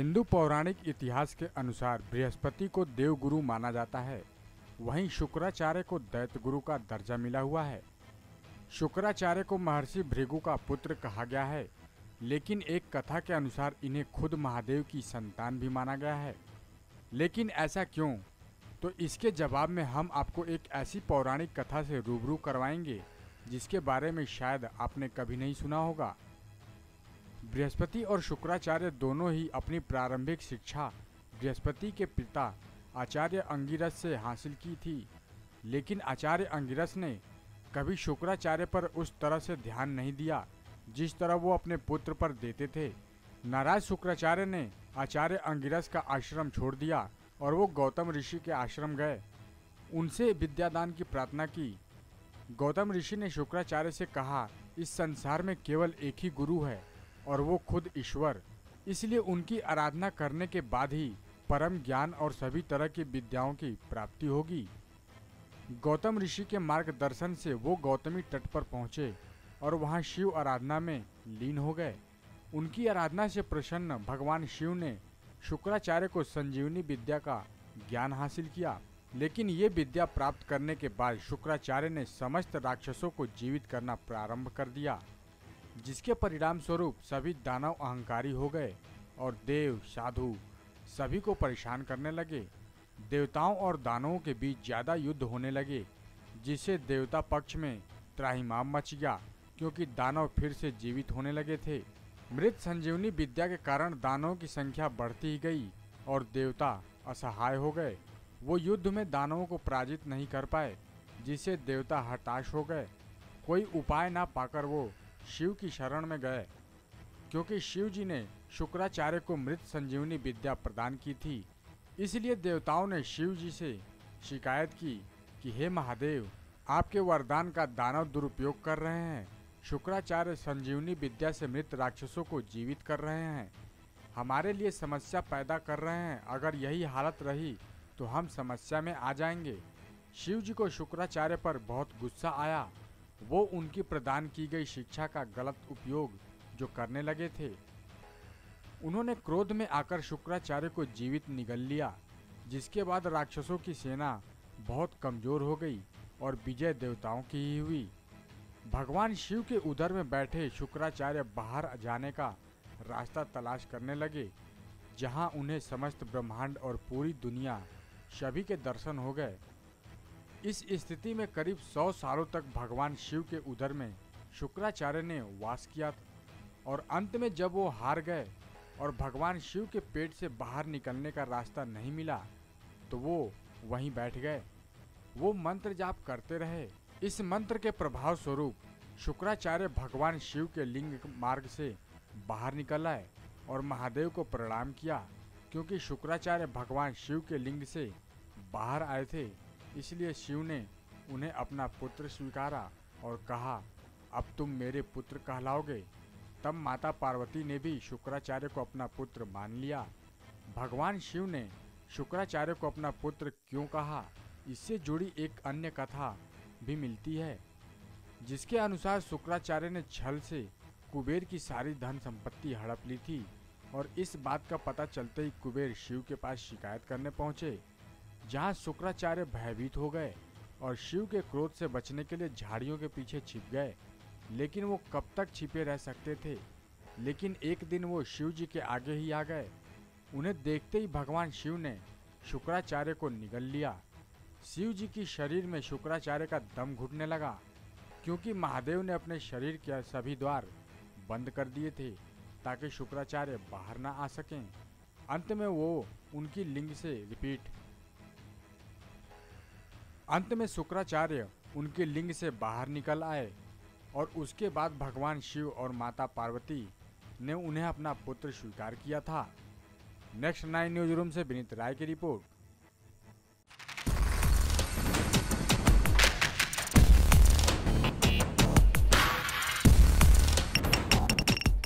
हिंदू पौराणिक इतिहास के अनुसार बृहस्पति को देवगुरु माना जाता है। वहीं शुक्राचार्य को दैत्य गुरु का दर्जा मिला हुआ है। शुक्राचार्य को महर्षि भृगु का पुत्र कहा गया है, लेकिन एक कथा के अनुसार इन्हें खुद महादेव की संतान भी माना गया है। लेकिन ऐसा क्यों? तो इसके जवाब में हम आपको एक ऐसी पौराणिक कथा से रूबरू करवाएंगे जिसके बारे में शायद आपने कभी नहीं सुना होगा। बृहस्पति और शुक्राचार्य दोनों ही अपनी प्रारंभिक शिक्षा बृहस्पति के पिता आचार्य अंगिरस से हासिल की थी, लेकिन आचार्य अंगिरस ने कभी शुक्राचार्य पर उस तरह से ध्यान नहीं दिया जिस तरह वो अपने पुत्र पर देते थे। नाराज शुक्राचार्य ने आचार्य अंगिरस का आश्रम छोड़ दिया और वो गौतम ऋषि के आश्रम गए, उनसे विद्यादान की प्रार्थना की। गौतम ऋषि ने शुक्राचार्य से कहा, इस संसार में केवल एक ही गुरु है और वो खुद ईश्वर, इसलिए उनकी आराधना करने के बाद ही परम ज्ञान और सभी तरह की विद्याओं की प्राप्ति होगी। गौतम ऋषि के मार्गदर्शन से वो गौतमी तट पर पहुँचे और वहाँ शिव आराधना में लीन हो गए। उनकी आराधना से प्रसन्न भगवान शिव ने शुक्राचार्य को संजीवनी विद्या का ज्ञान हासिल किया, लेकिन ये विद्या प्राप्त करने के बाद शुक्राचार्य ने समस्त राक्षसों को जीवित करना प्रारंभ कर दिया, जिसके परिणाम स्वरूप सभी दानव अहंकारी हो गए और देव साधु सभी को परेशान करने लगे। देवताओं और दानवों के बीच ज्यादा युद्ध होने लगे, जिससे देवता पक्ष में त्राहिमाम मच गया, क्योंकि दानव फिर से जीवित होने लगे थे। मृत संजीवनी विद्या के कारण दानवों की संख्या बढ़ती ही गई और देवता असहाय हो गए। वो युद्ध में दानवों को पराजित नहीं कर पाए, जिससे देवता हताश हो गए। कोई उपाय ना पाकर वो शिव की शरण में गए, क्योंकि शिव जी ने शुक्राचार्य को मृत संजीवनी विद्या प्रदान की थी। इसलिए देवताओं ने शिव जी से शिकायत की कि हे महादेव, आपके वरदान का दानव दुरुपयोग कर रहे हैं। शुक्राचार्य संजीवनी विद्या से मृत राक्षसों को जीवित कर रहे हैं, हमारे लिए समस्या पैदा कर रहे हैं। अगर यही हालत रही तो हम समस्या में आ जाएंगे। शिव जी को शुक्राचार्य पर बहुत गुस्सा आया। वो उनकी प्रदान की गई शिक्षा का गलत उपयोग जो करने लगे थे। उन्होंने क्रोध में आकर शुक्राचार्य को जीवित निगल लिया, जिसके बाद राक्षसों की सेना बहुत कमजोर हो गई और विजय देवताओं की ही हुई। भगवान शिव के उदर में बैठे शुक्राचार्य बाहर जाने का रास्ता तलाश करने लगे, जहां उन्हें समस्त ब्रह्मांड और पूरी दुनिया सभी के दर्शन हो गए। इस स्थिति में करीब 100 सालों तक भगवान शिव के उदर में शुक्राचार्य ने वास किया और अंत में जब वो हार गए और भगवान शिव के पेट से बाहर निकलने का रास्ता नहीं मिला, तो वो वहीं बैठ गए। वो मंत्र जाप करते रहे। इस मंत्र के प्रभाव स्वरूप शुक्राचार्य भगवान शिव के लिंग मार्ग से बाहर निकल आए और महादेव को प्रणाम किया। क्योंकि शुक्राचार्य भगवान शिव के लिंग से बाहर आए थे, इसलिए शिव ने उन्हें अपना पुत्र स्वीकारा और कहा, अब तुम मेरे पुत्र कहलाओगे। तब माता पार्वती ने भी शुक्राचार्य को अपना पुत्र मान लिया। भगवान शिव ने शुक्राचार्य को अपना पुत्र क्यों कहा, इससे जुड़ी एक अन्य कथा भी मिलती है, जिसके अनुसार शुक्राचार्य ने छल से कुबेर की सारी धन संपत्ति हड़प ली थी और इस बात का पता चलते ही कुबेर शिव के पास शिकायत करने पहुंचे, जहां शुक्राचार्य भयभीत हो गए और शिव के क्रोध से बचने के लिए झाड़ियों के पीछे छिप गए। लेकिन वो कब तक छिपे रह सकते थे? लेकिन एक दिन वो शिव जी के आगे ही आ गए। उन्हें देखते ही भगवान शिव ने शुक्राचार्य को निगल लिया। शिव जी की शरीर में शुक्राचार्य का दम घुटने लगा, क्योंकि महादेव ने अपने शरीर के सभी द्वार बंद कर दिए थे ताकि शुक्राचार्य बाहर ना आ सकें। अंत में वो उनकी लिंग शुक्राचार्य उनके लिंग से बाहर निकल आए और उसके बाद भगवान शिव और माता पार्वती ने उन्हें अपना पुत्र स्वीकार किया था। नेक्स्ट 9 न्यूज रूम से विनीत राय की रिपोर्ट।